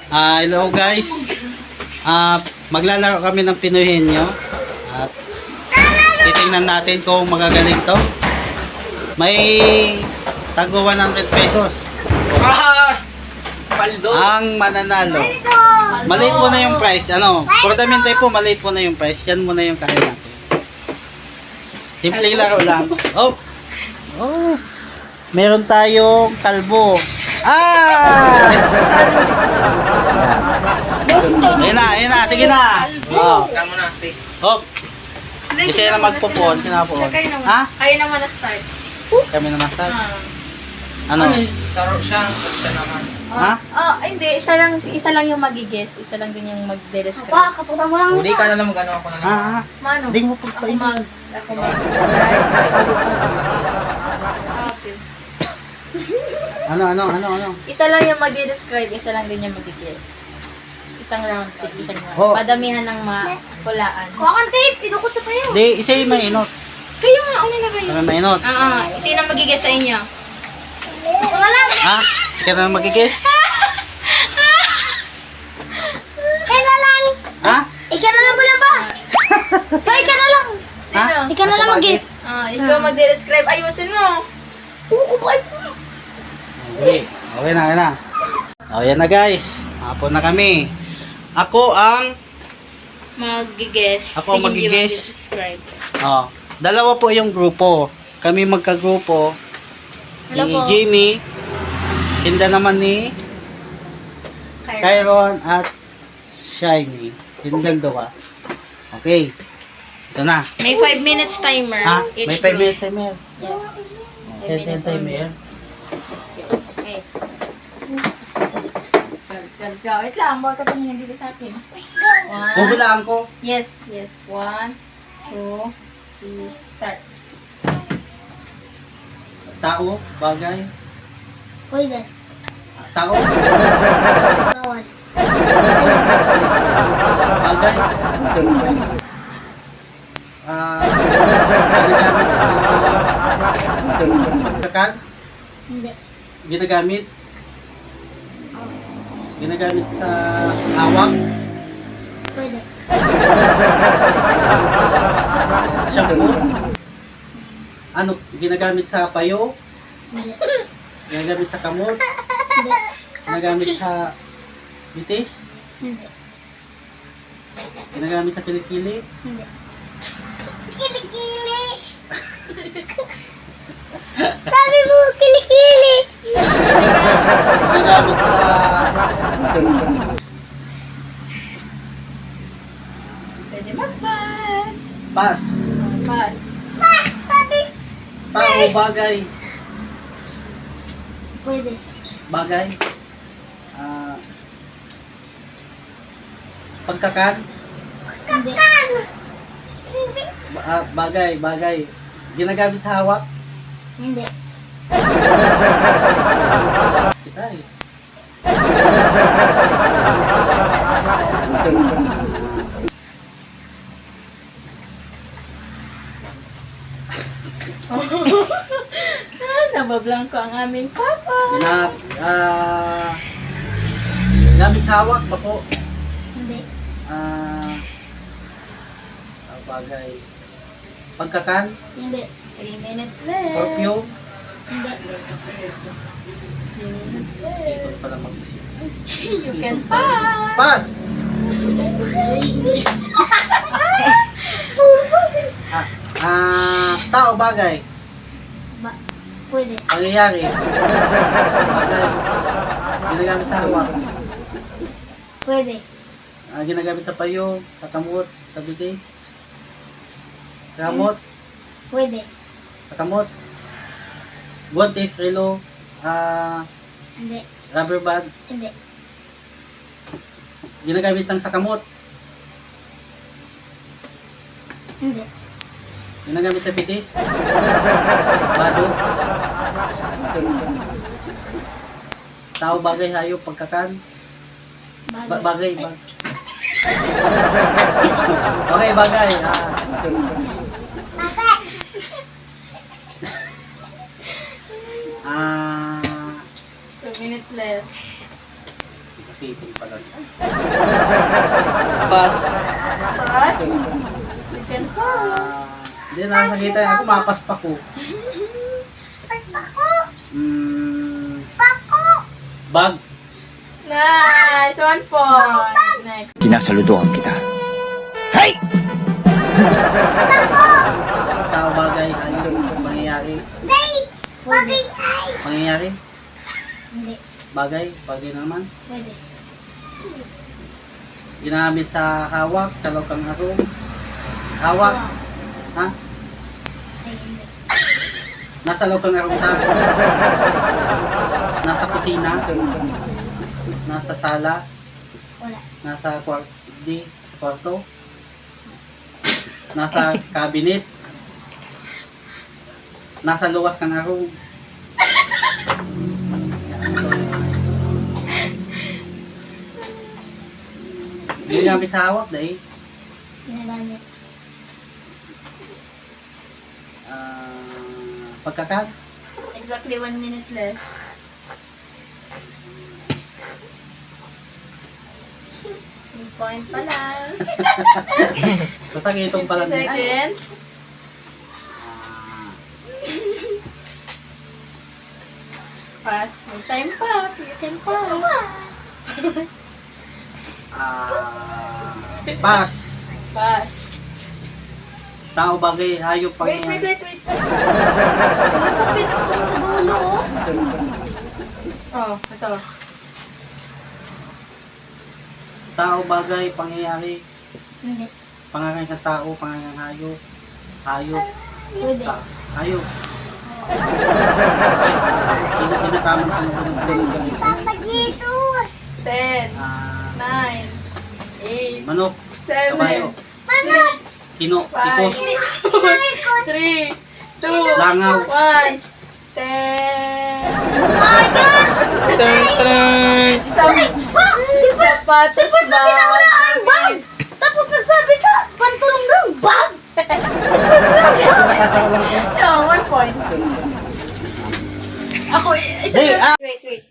Hello guys. Maglalaro kami ng Pinoy Henyo. At titingnan natin kung magagaling to. May tago 100 pesos. Ang mananalo. Maliit po na yung price. For the meantime po, maliit po na yung price. Yan muna yung kaya natin. Simpleng laro lang. Oh. Meron tayong kalbo. Ayun na, sige na. Hop. Kasi na magpupon, sinapon. Ha? Kayo naman na-start. Kami na master. Ano? Saro siya naman. Ha? Hindi. Isa lang yung magigess. Isa lang din yung magde-describe. Kaputan mo lang. Hindi ka na lang mag-ano ako na lang. Mano? Hindi mo Ako pagpain. mag-describe. Ano? Isa lang yung magde-describe. Isa lang din yung magigess. Isang round. Isang round. Oh. Padamihan ng makulaan. Kuha kang tape. Idukot sa tayo. Hindi, isa yung mainot. Kayo nga. Una na kayo. Kami mainot. Sino magigess sa inyo? Ito na lang. Ha? Ikaw na magigis? Ikaw na lang. Ha? Ikaw na lang pala ba? So, ikaw na lang. Ha? Sino? Ikaw na lang mag-guess. Ikaw magde-describe. Ayusin mo. Okay. Okay na. Yan na guys. Hapon na kami. Ako ang Mag-guess. Ako Si Hindi mag-guess. mag-describe. dalawa po yung grupo. Kami magkagrupo. Hello Ni po. Jimmy. Tinda naman ni Kyron at Shiny. Tindang dua. Okay. Ito na. May 5 minutes timer. Ha? Each May 5 group. minutes timer. Yes. Set yung timer. Okay. Let's go. Wait lang. Bawal ka tumingin dito sa akin. Huhulaan ko. Yes. 1, 2, 3, start. Tao, bagay. Pwede. Tao, Bawal. bagay. Ginagamit sa pagkakan. Hindi. Ginagamit. Ginagamit sa hawak. Pwede. Shampoo. Ano, ginagamit sa payo. Hindi. Ginagamit sa kamot. Hindi. Ginagamit sa bitis. Hindi. Ginagamit sa kilikili. Hindi. Kilikili. Sabi mo, kilikili. Ginagamit sa Pwede mag-pass. pas. Pass. Sabi. Tao, bagay. Pwede. Bagay. Pagkakan. Hindi. Hindi. Bagay. Ginagamit sa hawak. Hindi. Kita eh. Nabablang ko ang aming papa. Gamit sa hawak pa po. Hindi. Bagay. Pagkakan. Hindi. 3 minutes left. Perfume. Hindi. 3 minutes Ito left. pala mag-isip. You can pass. Pas! Tao, bagay. Pwede. Pangyayari. Bagay. Ginagamit sa hawak. Pwede. Ginagamit sa payo, sa kamot, sa bitis. Sa kamot, Pwede. sa kamot. Guantes, relo, Hindi. rubber band. Hindi. Ginagamit lang sa kamot. Hindi. Ginagamit sa bitis. Bado. Tao, bagay, hayop, pagkakan. Bagay. Okay, bagay. 2 minutes left. Kapitin pala. Pass. Pass. You can pass. Hindi na nakakita ako, mapas pa ko. Bag. Nice! 1 point. Next. Sinasaludoan kita. Hey! Tao, bagay, hayop, pangyayari. Pangyayari? Hindi. Bagay naman. Pwede. Ginamit sa hawak, sa lokang arong. Hawak. Ha? Ay, hindi. Nasa lokang arong sa nasa kusina. Nasa sala. Wala. Nasa kwarto. Nasa cabinet. Nasa luwas kang arong. Ginamit sa hawak dahil Ginagamit. pagkakat. Exactly 1 minute left. May point pa lang. Sasagitong 50 pala nila. seconds. Pass. May time pa. You can pass. Pass. Pass. Tao, bagay, hayop, Wait. pangyayari. Pagpitas ko sa dulo, oh. Oh, ito. Tao, bagay, pangyayari. Hindi. Pangalan ng tao, pangalan ng hayop. Hayop. Pwede. Hayop. Kinataman sa mga ng Papa Jesus! 10, 9, 8, manok, 7, kabayo, 6, kino, 5, ikos, 3, 2, langaw. 1, 10. Isang sapatos bag. Tapos nagsabi ka, pantulong lang bag! Pinakasama lang ko. No, 1 point. Ako, isa Hey, lang. Wait.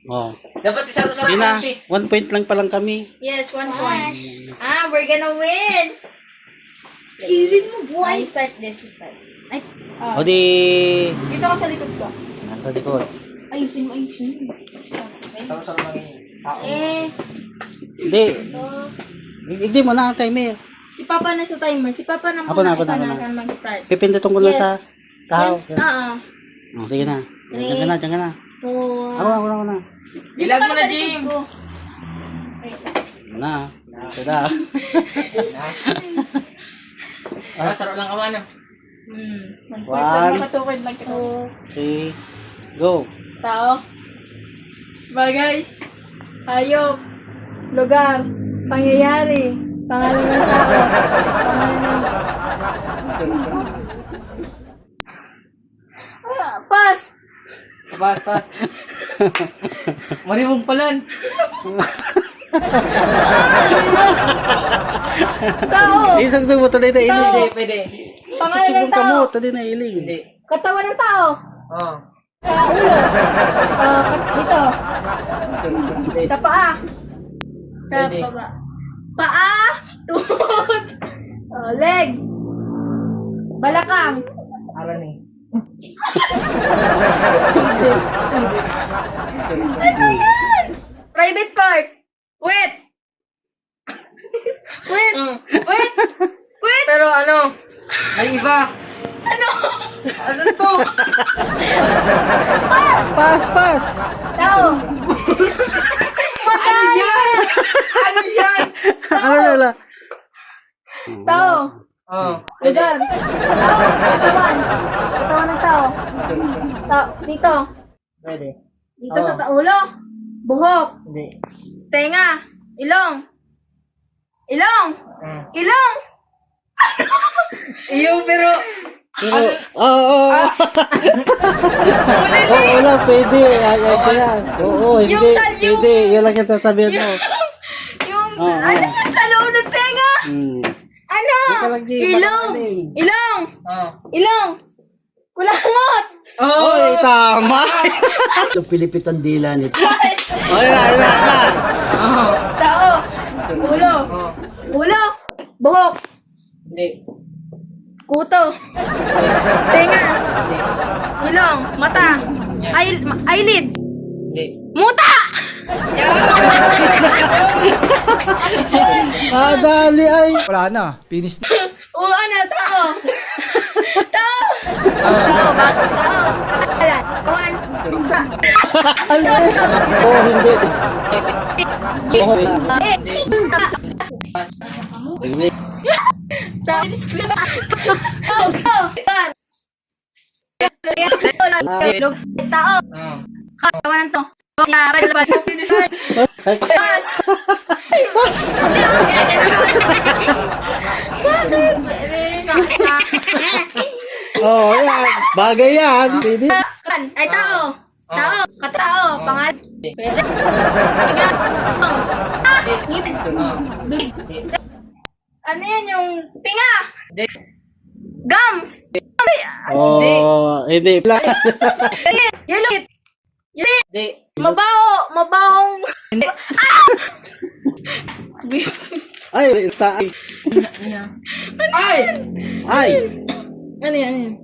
Oh. Dapat isang Di na, 1 point lang pa lang kami. Yes, 1 point. We're gonna win. Hiling mo, I boy! start this. Ay, O di, Dito ka sa likod ko. nasa likod. Ayusin mo. Saro-saro lang yun. Hindi, hindi mo na ang timer. Si Papa na sa timer. Si Papa na Ako na. mag-start. Pipindutin ko lang sa tao. Yes. Oh, sige na. Diyan ka na. oh. Ako na. Ilag mo na, Jim. Na. Ito na. Saro lang kawan. 1 point One. lang. Makatukod lang kita. 3, go. Tao. Bagay. Hayop. Lugar. Pangyayari. Pangalan ng tao. Pass. Basta. Marimong palan. Tao. Isang mo tadi na iling. Pwede. Pangalan ng Sugsugong ka mo tao. tadi na iling. Hindi. Katawan ng tao. Oo. Ulo. Dito. Hindi. Sa paa. Sa Pwede. baba. Paa. Tuhod. Legs. Balakang. Aran eh. Private part. Wait. Wait. Wait. Pero ano? May iba. Ano? Ano to? Pass. Tao. Ano yan? Ano yan? Ano? Tao. Oo. Lugar. Tao. Katawan. Katawan ng tao. Dito. Pwede. Dito sa ulo. Buhok. Hindi. Tenga. Ilong. Ilong. Ilong. Iyo, pero... Oo. Wala, pwede. Ayaw ko yan. Oo, hindi. Yung sa- yung- Pwede. Yun lang yung sasabihin mo. Yung, Oo. ano yung sa loob ng tenga? Hmm. Ano? Teka lang, G, Ilong. baka galing. Ilong. Oo. Ilong. Kulangot! Oy, tama. Ito Pilipit ang dila nito. Oy, na. Tao. Ulo. Ulo. Buhok. Hindi. Kuto. Tenga. Ilong. Mata. Eyelid. Hindi. Muta! Dali ay. Wala na, finish na. Ano? Tao. Tao. Tao. Bakit tao? Ayan. Kawan. Sa. Oh, hindi. Hindi. Tao. Tao. Tao. Kawan to. Oh, yan. Bagay yan. Pwede. Ay, tao. Tao. Katao. Pangalan. Pwede. Ngipin. Ano yan yung tinga? Gums. Oh, hindi. Yellow. Hindi. Mabaho. Mabahong. Ay, taay. Ay! Ay. Ano yan?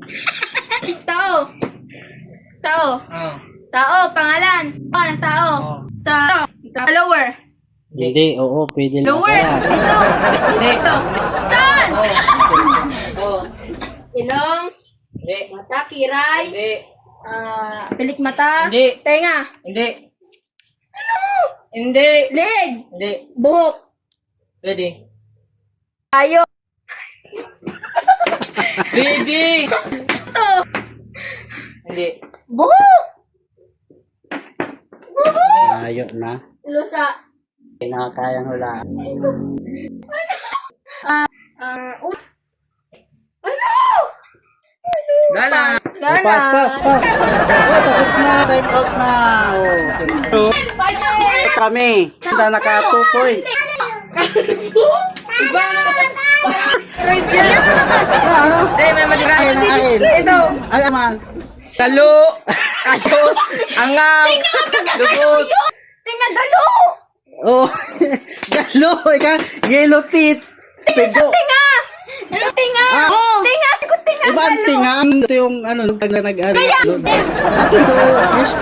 Tao. Tao. Oh. Tao. Pangalan. Pangalan ng tao. Sa lower. Hindi, oo, pwede lang. Lower. Dito. Dito. Saan? Oh. Ilong. Hindi. Mata. Kiray. Hindi. Pilik mata. Hindi. Tenga. Hindi. Ano? Hindi. Leg. Hindi. Buhok. Pwede. Ayo. Pwede. Ito. Hindi. Buhok. Buhok. Layo na. Lusa. Hindi nakakayang hulaan. Ano? Gala. Oh, pass. Oh, tapos na. Time out na. Oh. Kami. Hindi naka 2 point. Iba na. Scribe yan. Ano? Hindi, may madiras. Akin. Ito. Ay, man. Talo. Kayo. Angang. Lubot. Tinga galo. Oh, galo. Ika, yellow teeth. Pego. Tinga. Ano tinga? Tinga. Sikot tinga. Iba ang tinga. Ito yung ano, nag-ano. At ito, fish.